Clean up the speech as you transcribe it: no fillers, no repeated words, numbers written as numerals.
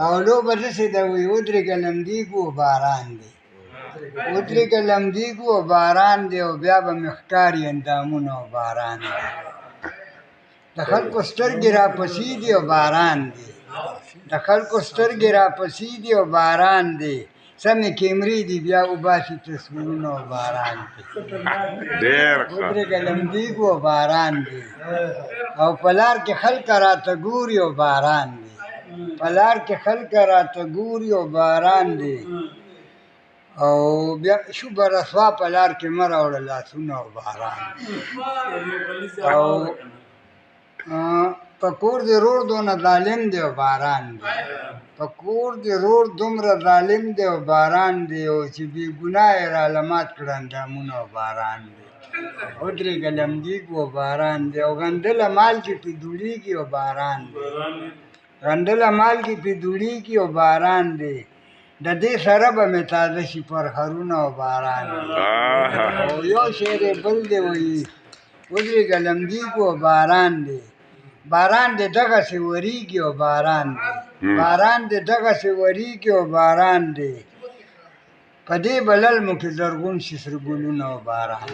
او لوبه داسې ده وایي ودرېږه لمدېږو باران دی ودرېږه لمدېږو باران دی او بیا به مې ښکاري اندامونه او باران دی د خلکو سترګې راپسې دي او باران دی د خلکو سترګې راپسې دي او باران دی سمې کیمرې دي بیا وباسي تصویرونه او باران دی ودرېږه لمدېږو او باران دی او په لار کې خلک راته ګوري او باران دی په لار کې خلک راته ګوري او باران دی او بیا شوبه رسوا په لار کې مه راوړه لاسونه او باران او په کور دې رور دونه ظالم دی او باران دی په کور دې رور دومره ظالم دی او باران دی او چې بې ګناه یې راله مات کړه اندامونه او باران دی ودرېږه لمدېږو او باران دی او غندله مالګې پې دوړېږي او باران دی غندله مالګې پې دوړېږي او باران دی د دې سره به مې تازه شي پرهرونه او باران دی او یو شعر یې بل دی وایي ودرېږه لمدېږو او باران دی باران دې دغسې ورېږي او باران دی باران دې دغسې ورېږي او باران دی په دې به للمو کې زرغون شي سره ګلونه او باران